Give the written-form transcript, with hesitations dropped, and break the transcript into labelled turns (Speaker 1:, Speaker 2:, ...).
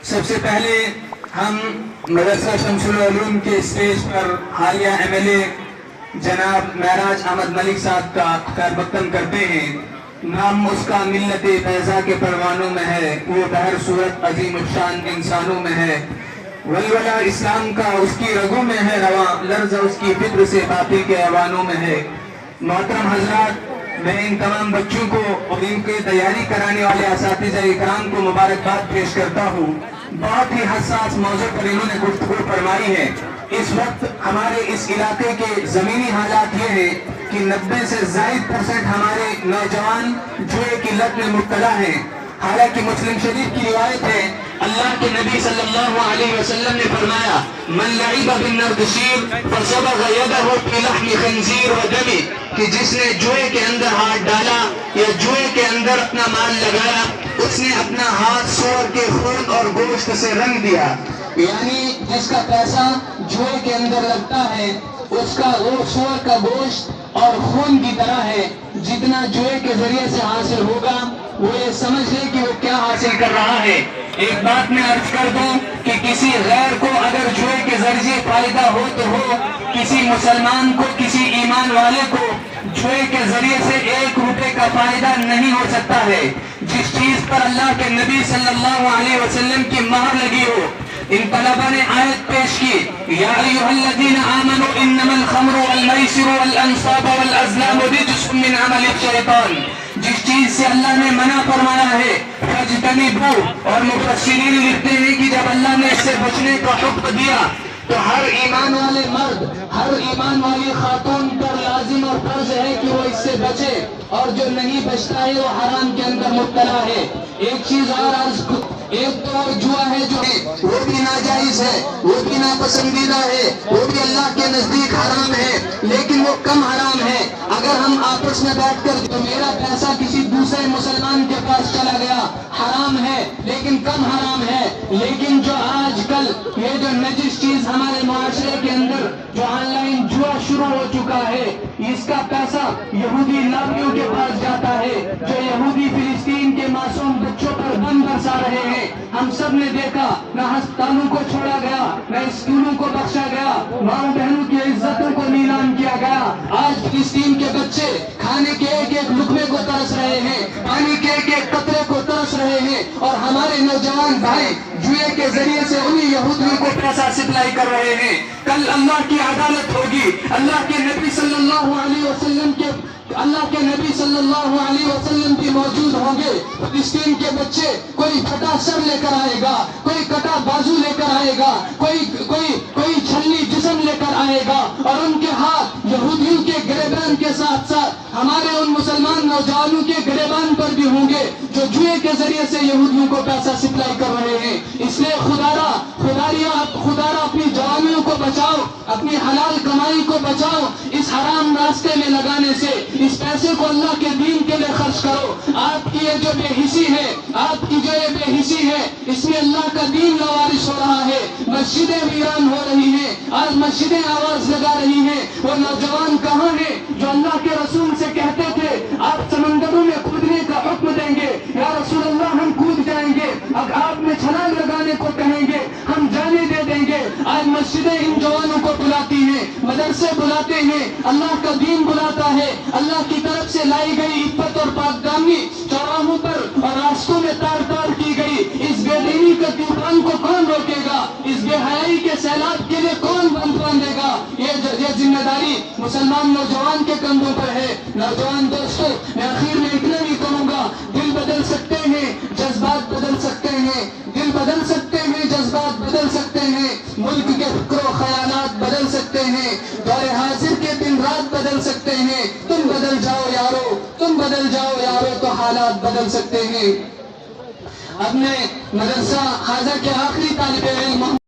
Speaker 1: سب سے پہلے ہم مدرسہ شمس العلوم کے اسٹیج پر حالیہ MLA جناب معراج احمد ملک صاحب کا خیر مقدم کرتے ہیں۔ نام اس کا ملت بیضا کے پروانوں میں ہے، وہ بہر صورت عظیم الشان انسانوں میں ہے۔ ولولہ اسلام کا اس کی رگوں میں ہے رواں، لرز اس کی فکر سے باطل کے ایوانوں میں ہے۔ محترم حضرات، میں ان تمام بچوں کو اور ان کی تیاری کرانے والے اساتذہ اکرام کو مبارکباد پیش کرتا ہوں۔ بہت ہی حساس موضوع پر انہوں نے گفتگو فرمائی ہے۔ اس وقت ہمارے اس علاقے کے زمینی حالات یہ ہیں کہ 90 سے زائد % ہمارے نوجوان جوئے کی لت میں مبتلا ہیں۔ حالانکہ مسلم شریف کی روایت ہے، اللہ کے نبی صلی اللہ علیہ وسلم نے فرمایا، من لعب بالنردشیر فصبغ یدہ فی لحم خنزیر و دم، کہ جس نے جوئے کے اندر ہاتھ ڈالا یا جوئے کے اندر اپنا مال لگایا، اس نے اپنا ہاتھ سور کے خون اور گوشت سے رنگ دیا۔ یعنی جس کا پیسہ جوئے کے اندر لگتا ہے اس کا وہ سور کا گوشت اور خون کی طرح ہے۔ جتنا جوئے کے ذریعے سے حاصل ہوگا وہ یہ سمجھ لے کہ وہ کیا حاصل کر رہا ہے۔ ایک بات میں عرض کر دوں کہ کسی غیر کو اگر جوئے کے ذریعے فائدہ ہو تو ہو، کسی مسلمان کو، کسی ایمان والے کو جوئے کے ذریعے سے 1 روپے کا فائدہ نہیں ہو سکتا ہے۔ جس چیز پر اللہ کے نبی صلی اللہ علیہ وسلم کی مہر لگی ہو، ان طلبہ نے آیت پیش کی، یا ایھا الذین آمنوا انما الخمر والمیسر والانصاب والازلام رجس من عمل الشیطان، جس چیز سے اللہ نے منع فرمایا ہے فاجتنبوا، اور مفسرین لکھتے ہیں کہ جب اللہ نے اس سے بچنے کا حکم دیا تو ہر ایمان والے مرد، ہر ایمان والی خاتون پر لازم اور فرض ہے کہ وہ اس سے بچے، اور جو نہیں بچتا ہے وہ حرام کے اندر مبتلا ہے۔ ایک چیز اور عرض، ایک تو اور جوا ہے جو ہے وہ بھی ناجائز ہے، وہ بھی ناپسندیدہ ہے، وہ بھی اللہ کے نزدیک حرام ہے، لیکن وہ کم حرام ہے۔ اگر ہم آپس میں بیٹھ کر جو میرا پیسہ کسی دوسرے مسلمان کے پاس چلا گیا، حرام ہے لیکن کم حرام ہے۔ لیکن جو آج کل یہ جو نجس چیز ہمارے معاشرے کے اندر جو آن لائن جوا شروع ہو چکا ہے، اس کا پیسہ یہودی لاویوں کے پاس جاتا ہے، جو یہودی فلسطین کے معصوم بچوں پر بم برسا رہے ہیں۔ ہم سب نے دیکھا، نہ ہسپتالوں کو چھوڑا گیا، نہ اسکولوں کو بخشا گیا، ماؤں بہنوں کی عزتوں کو نیلام کیا گیا۔ آج فلسطین کے بچے کھانے کے ایک ایک لقمے کو ترس رہے ہیں، پانی کے ایک ایک قطرے کو ترس رہے ہیں، اور ہمارے نوجوان بھائی جوئے کے ذریعے سے انہی یہودیوں کو پیسہ سپلائی کر رہے ہیں۔ کل اللہ کی عدالت ہوگی، اللہ کے نبی صلی اللہ علیہ وسلم بھی موجود ہوں گے۔ فلسطین کے بچے کوئی پھٹا سر لے کر آئے گا، کوئی کٹا بازو لے کر آئے گا، کوئی چھلنی جسم لے کر آئے گا، اور ان کے ہاتھ یہودیوں کے گریبان کے ساتھ ساتھ ہمارے ان مسلمان نوجوانوں کے گریبان پر بھی ہوں گے جو جوئے کے ذریعے سے یہودیوں کو پیسہ سپلائی کر رہے ہیں۔ اس لیے خدارا اپنی جوانیوں کو بچاؤ، اپنی حلال کمائی کو بچاؤ، اس حرام راستے میں لگانے سے اس پیسے کو اللہ کے دین کے لیے خرچ کرو۔ آپ کی یہ جو بے حسی ہے، آپ کی جو یہ بے حسی ہے، اس میں اللہ کا دین لوارث ہو رہا ہے۔ مسجدیں ویران ہو رہی ہیں، آج مسجدیں آواز لگا رہی ہیں۔ وہ نوجوان کہاں ہیں جو اللہ کے رسول سے کہتے تھے آپ سمندروں میں کودنے کا حکم دیں گے، یا رسول اللہ ہم کود جائیں گے، اب آپ میں چھلانگ لگانے کو کہیں گے ہم جانے دے دیں گے۔ آج مسجدیں ان جوانوں کو بلاتی ہیں، مدرسے بلاتے ہیں، اللہ کا دین بلاتا ہے۔ اللہ کی طرف سے لائی گئی عفت اور پاکدامنی چوراہوں پر اور راستوں میں تار تار کی گئی، اس بے دینی کے طوفان کو کون روکے گا؟ اس بے حیائی کے سیلاب کے لیے کون باندھے گا؟ یہ ذمہ داری مسلمان نوجوان کے کندھوں پر ہے۔ نوجوان دوستو، میں آخر میں اتنا بھی کہوں گا، دل بدل سکتے ہیں، جذبات بدل سکتے ہیں، دل بدل سکتے ہیں، جذبات بدل سکتے ہیں، ملک کے فکر و خیالات بدل سکتے ہیں، دور حاضر کے دن رات بدل سکتے ہیں۔ تم بدل جاؤ یارو، تم بدل جاؤ یارو، تو حالات بدل سکتے ہیں۔ اب میں مدرسہ حاضر کے آخری طالب علم